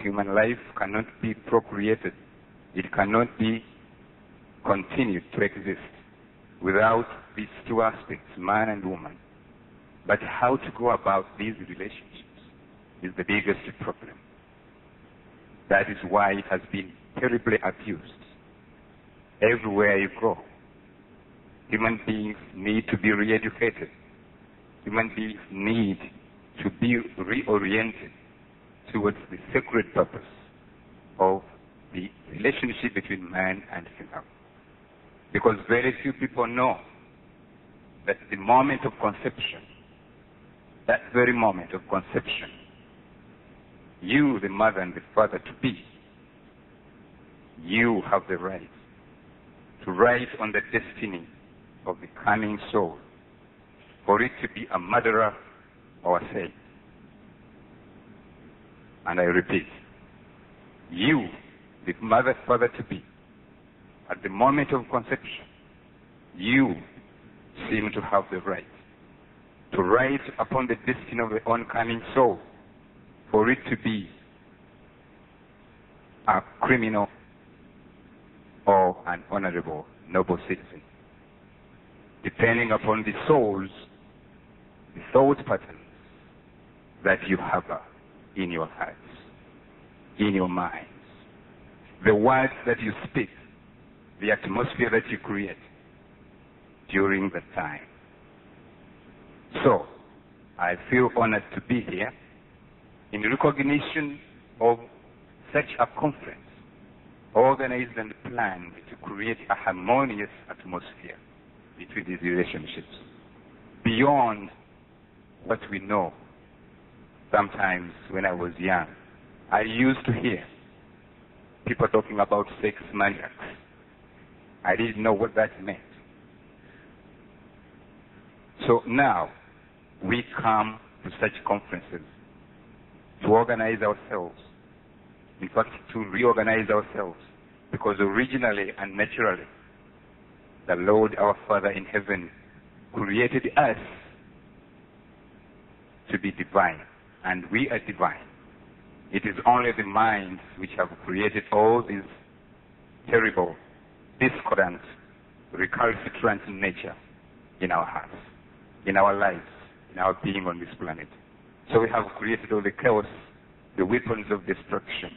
human life cannot be procreated. It cannot be continued to exist without these two aspects, man and woman. But how to go about these relationships is the biggest problem. That is why it has been terribly abused. Everywhere you go, human beings need to be re-educated. Human beings need to be reoriented towards the sacred purpose of the relationship between man and female. Because very few people know that the moment of conception, that very moment of conception, you, the mother and the father to be, you have the right to write on the destiny of the coming soul, for it to be a murderer or a saint. And I repeat, you, the mother, father to be, at the moment of conception, you seem to have the right to write upon the destiny of the oncoming soul, for it to be a criminal or an honorable, noble citizen, depending upon the souls, the thought patterns that you harbor in your hearts, in your minds, the words that you speak, the atmosphere that you create during the time. So, I feel honored to be here in recognition of such a conference organized and planned to create a harmonious atmosphere between these relationships beyond what we know. Sometimes when I was young, I used to hear people talking about sex maniacs. I didn't know what that meant. So now we come to such conferences to organize ourselves, in fact to reorganize ourselves, because originally and naturally the Lord our Father in heaven created us to be divine, and we are divine. It is only the minds which have created all these terrible, discordant, recalcitrant nature in our hearts, in our lives, in our being on this planet. So we have created all the chaos, the weapons of destruction,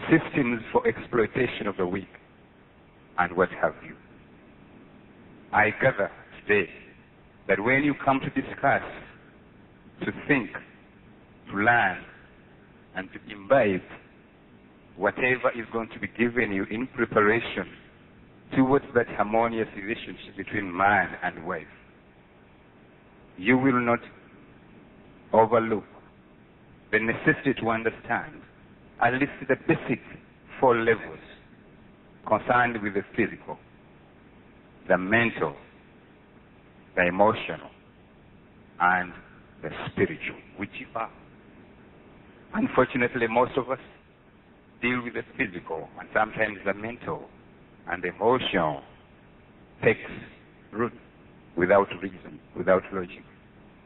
systems for exploitation of the weak, and what have you. I gather today that when you come to discuss, to think, to learn, and to imbibe whatever is going to be given you in preparation towards that harmonious relationship between man and wife, you will not overlook the necessity to understand at least the basic 4 levels concerned with the physical, the mental, the emotional, and the spiritual, which you are. Unfortunately, most of us deal with the physical, and sometimes the mental and the emotional takes root without reason, without logic.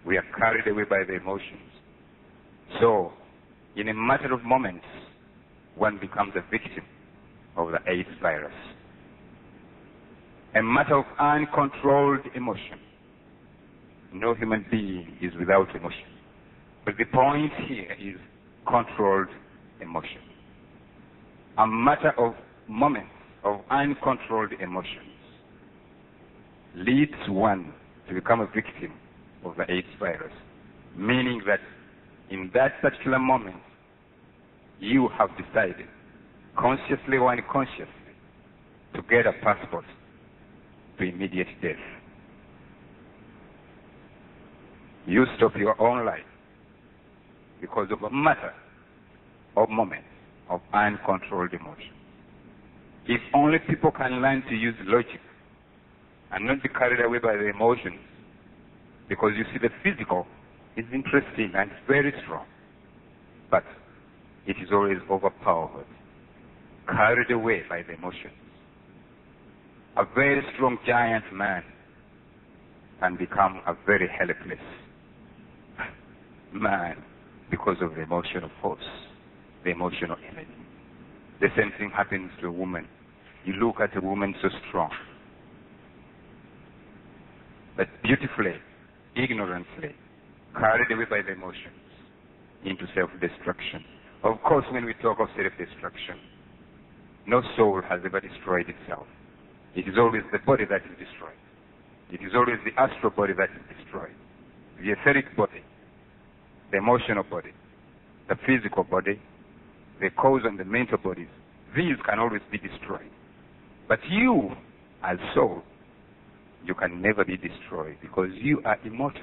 We are carried away by the emotions. So, in a matter of moments, one becomes a victim of the AIDS virus. A matter of uncontrolled emotion. No human being is without emotion. But the point here is controlled emotion. A matter of moments of uncontrolled emotions leads one to become a victim of the AIDS virus, meaning that in that particular moment, you have decided, consciously or unconsciously, to get a passport to immediate death. You stop your own life because of a matter of moments of uncontrolled emotion. If only people can learn to use logic and not be carried away by the emotions, because you see the physical is interesting and very strong, but it is always overpowered, carried away by the emotions. A very strong giant man can become a very helpless man because of the emotional force. the emotional image. The same thing happens to a woman. You look at a woman so strong, but beautifully, ignorantly, carried away by the emotions into self-destruction. Of course, when we talk of self-destruction, no soul has ever destroyed itself. It is always the body that is destroyed. It is always the astral body that is destroyed. The etheric body, the emotional body, the physical body, the cause and the mental bodies, these can always be destroyed. But you, as soul, you can never be destroyed because you are immortal.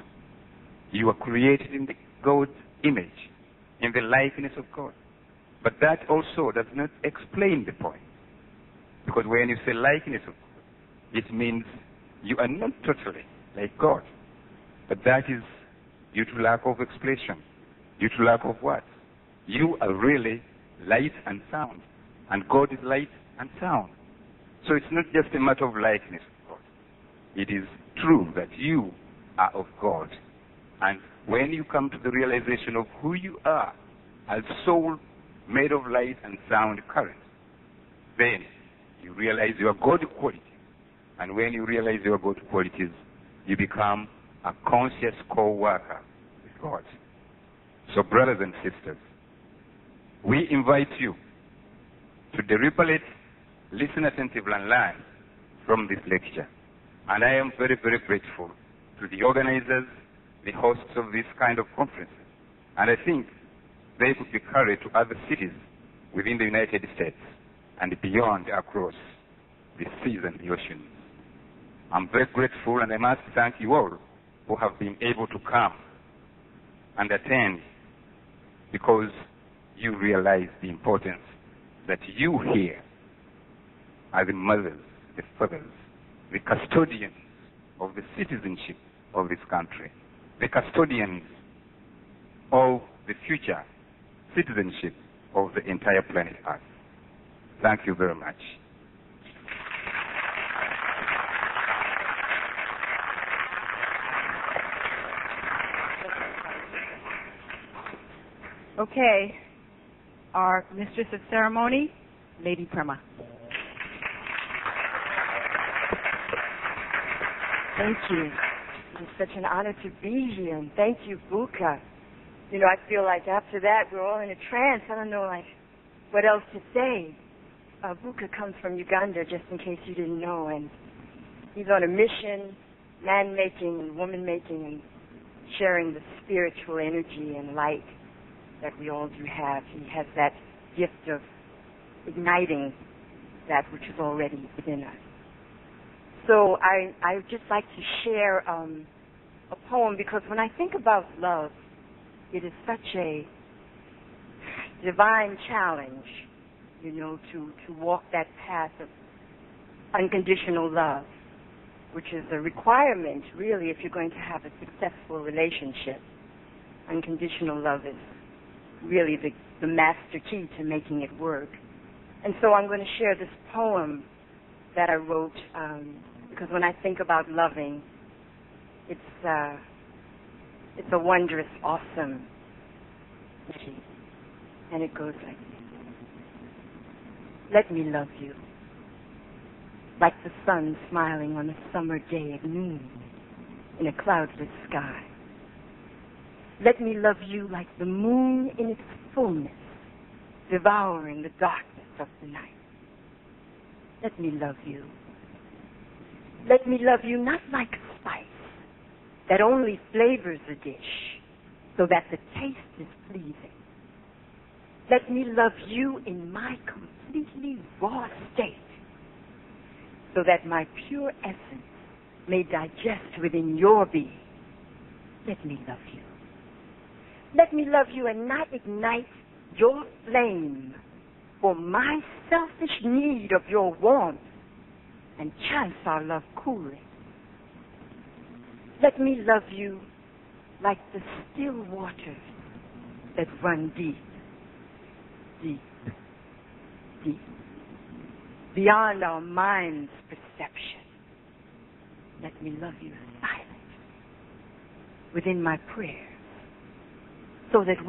You are created in the God's image, in the likeness of God. But that also does not explain the point. Because when you say likeness of God, it means you are not totally like God. But that is due to lack of expression. Due to lack of what? You are really light and sound. And God is light and sound. So it's not just a matter of likeness of God. It is true that you are of God. And when you come to the realization of who you are as soul made of light and sound current, then you realize your God qualities. And when you realize your God qualities, you become a conscious co-worker with God. So brothers and sisters, we invite you to deliberate, listen attentively and learn from this lecture. And I am very, very grateful to the organizers, the hosts of this kind of conferences. And I think they could be carried to other cities within the United States and beyond across the seas and the oceans. I'm very grateful, and I must thank you all who have been able to come and attend, because you realize the importance that you here are the mothers, the fathers, the custodians of the citizenship of this country, the custodians of the future citizenship of the entire planet Earth. Thank you very much. Okay, our mistress of ceremony, Lady Prema. Thank you. It's such an honor to be here, and thank you, Buka. You know, I feel like after that we're all in a trance. I don't know, like, what else to say. Buka comes from Uganda, just in case you didn't know, and he's on a mission, man-making and woman-making, and sharing the spiritual energy and light that we all do have. He has that gift of igniting that which is already within us. So I would just like to share a poem, because when I think about love, it is such a divine challenge, you know, to walk that path of unconditional love, which is a requirement, really, if you're going to have a successful relationship. Unconditional love is really the master key to making it work. And so I'm going to share this poem that I wrote, because when I think about loving, it's a wondrous, awesome energy. And it goes like this. Let me love you, like the sun smiling on a summer day at noon in a cloudless sky. Let me love you like the moon in its fullness, devouring the darkness of the night. Let me love you. Let me love you not like a spice that only flavors a dish so that the taste is pleasing. Let me love you in my completely raw state so that my pure essence may digest within your being. Let me love you. Let me love you and not ignite your flame for my selfish need of your warmth and chance our love cooling. Let me love you like the still waters that run deep, deep, deep, beyond our mind's perception. Let me love you silent within my prayers, so that when